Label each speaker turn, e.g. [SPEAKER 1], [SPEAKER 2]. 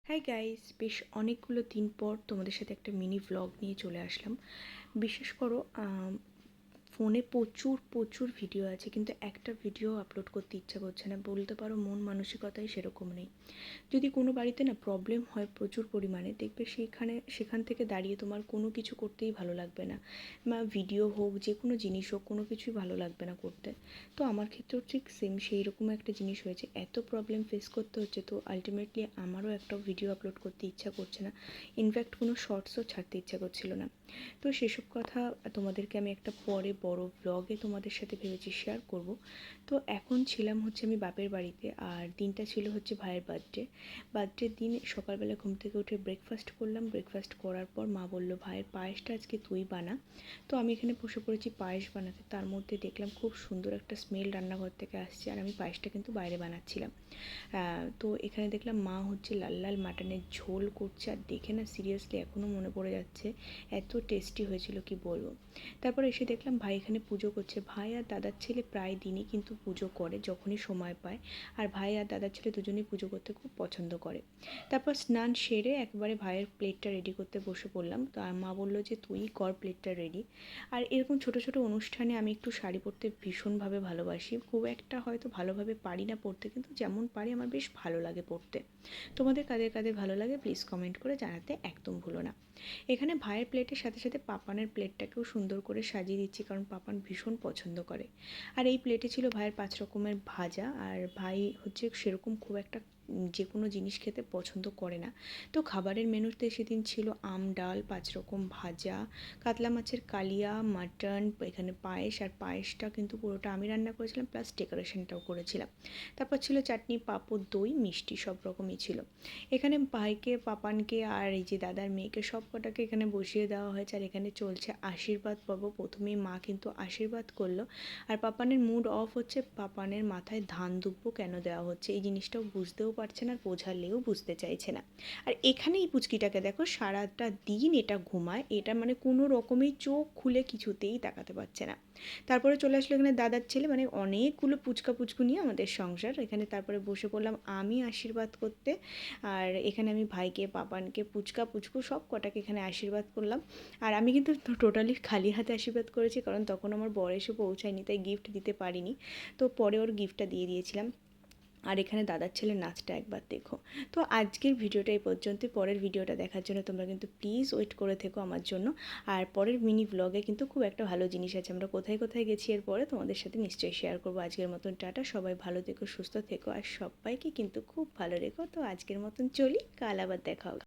[SPEAKER 1] Hi guys, বেশ অনেকগুলো দিন পর তোমাদের সাথে একটা মিনি ভ্লগ নিয়ে চলে আসলাম। বিশেষ করো ফোনে প্রচুর প্রচুর ভিডিও আছে, কিন্তু একটা ভিডিও আপলোড করতে ইচ্ছা করছে না। বলতে পারো মন মানসিকতাই সেরকম নেই। যদি কোনো বাড়িতে না প্রবলেম হয় প্রচুর পরিমাণে, দেখবে সেখান থেকে দাঁড়িয়ে তোমার কোনো কিছু করতেই ভালো লাগবে না, বা ভিডিও হোক, যে কোনো জিনিস হোক, কোনো কিছুই ভালো লাগবে না করতে। তো আমার ক্ষেত্রেও ঠিক সেম সেই রকম একটা জিনিস হয়েছে। এত প্রবলেম ফেস করতে হচ্ছে, তো আলটিমেটলি আমারও একটা ভিডিও আপলোড করতে ইচ্ছা করছে না। ইনফ্যাক্ট কোনো শর্টসও ছাড়তে ইচ্ছা করছিল না। তো সেসব কথা তোমাদেরকে আমি একটা পরে বড় ব্লগে তোমাদের সাথে ভেবেছি শেয়ার করব। তো এখন ছিলাম হচ্ছে আমি বাপের বাড়িতে, আর দিনটা ছিল হচ্ছে ভাইয়ের বার্থডের দিন। সকালবেলা ঘুম থেকে উঠে ব্রেকফাস্ট করলাম। ব্রেকফাস্ট করার পর মা বলল, ভাইয়ের পায়েসটা আজকে তুই বানা। তো আমি এখানে বসে পড়েছি পায়েস বানাতে। তার মধ্যে দেখলাম খুব সুন্দর একটা স্মেল রান্নাঘর থেকে আসছে, আর আমি পায়েসটা কিন্তু বাইরে বানাচ্ছিলাম। তো এখানে দেখলাম মা হচ্ছে লাল লাল মাটনের ঝোল করছে, আর দেখে না সিরিয়াসলি এখনও মনে পড়ে যাচ্ছে, এত টেস্টি হয়েছিল কি বলবো। তারপর এসে দেখলাম ভাই এখানে পুজো করছে। ভাই আর দাদার ছেলে প্রায় দিনই কিন্তু পুজো করে, যখনই সময় পায়। আর ভাই আর দাদার ছেলে দুজনেই পুজো করতে খুব পছন্দ করে। তারপর স্নান সেরে একবারে ভাইয়ের প্লেটটা রেডি করতে বসে পড়লাম। তো মা বললো যে তুই কর প্লেটটা রেডি। আর এরকম ছোটো ছোটো অনুষ্ঠানে আমি একটু শাড়ি পরতে ভীষণভাবে ভালোবাসি। খুব একটা হয়তো ভালোভাবে পারি না পরতে, কিন্তু যেমন পারি আমার বেশ ভালো লাগে পরতে। তোমাদের কাদের কাদের ভালো লাগে প্লিজ কমেন্ট করে জানাতে একদম ভুলো না। এখানে ভাইয়ের প্লেটের সাথে সাথে পাপানের প্লেটটাকেও সুন্দর করে সাজিয়ে দিচ্ছি, কারণ পাপান ভীষণ পছন্দ করে। আর এই প্লেটে ছিল ভাইয়ের 5 রকমের ভাজা। আর ভাই হচ্ছে সেরকম খুব একটা যে কোনো জিনিস খেতে পছন্দ করে না। তো খাবারের মেনুতে সেদিন ছিল আম ডাল, 5 রকম ভাজা, কাতলা মাছের কালিয়া, মাটন, এখানে পায়েস। আর পায়েসটা কিন্তু পুরোটা আমি রান্না করেছিলাম, প্লাস ডেকোরেশনটাও করেছিলাম। তারপর ছিল চাটনি, পাঁপড়, দই, মিষ্টি, সব রকমই ছিল। এখানে ভাইকে, পাপানকে আর এই যে দাদার মেয়েকে সব কটাকে এখানে বসিয়ে দেওয়া হয়েছে। আর এখানে চলছে আশীর্বাদ পর্ব। প্রথমেই মা কিন্তু আশীর্বাদ করলো। আর পাপানের মুড অফ হচ্ছে, পাপানের মাথায় ধান দুব্বো কেন দেওয়া হচ্ছে এই জিনিসটাও বুঝতেও পারছে না, আর বোঝালেও বুঝতে চাইছে না। আর এখানে এই পুচকিটাকে দেখো, সারাটা দিন এটা ঘুমায়, এটা মানে কোনো রকমেই চোখ খুলে কিছুতেই তাকাতে পারছে না। তারপরে চলে আসলো এখানে দাদার ছেলে, মানে অনেকগুলো পুচকু নিয়ে আমাদের সংসার এখানে। তারপরে বসে পড়লাম আমি আশীর্বাদ করতে। আর এখানে আমি ভাইকে, পাপানকে, পুচকু সব কটাকে এখানে আশীর্বাদ করলাম। আর আমি কিন্তু টোটালি খালি হাতে আশীর্বাদ করেছি, কারণ তখন আমার বর এসে পৌঁছায়নি, তাই গিফট দিতে পারিনি। তো পরে ওর গিফটটা দিয়ে দিয়েছিলাম। আর এখানে দাদার ছেলের নাচটা একবার দেখো। তো আজকের ভিডিওটা এই পর্যন্ত। পরের ভিডিওটা দেখার জন্য তোমরা কিন্তু প্লিজ ওয়েট করে থেকো আমার জন্য। আর পরের মিনি ব্লগে কিন্তু খুব একটা ভালো জিনিস আছে, আমরা কোথায় কোথায় গেছি এরপরে তোমাদের সাথে নিশ্চয়ই শেয়ার করবো। আজকের মতন টাটা, সবাই ভালো থেকো, সুস্থ থেকো, আর সবাইকে কিন্তু খুব ভালো রেখো। তো আজকের মতন চলি, কাল আবার দেখা হবে।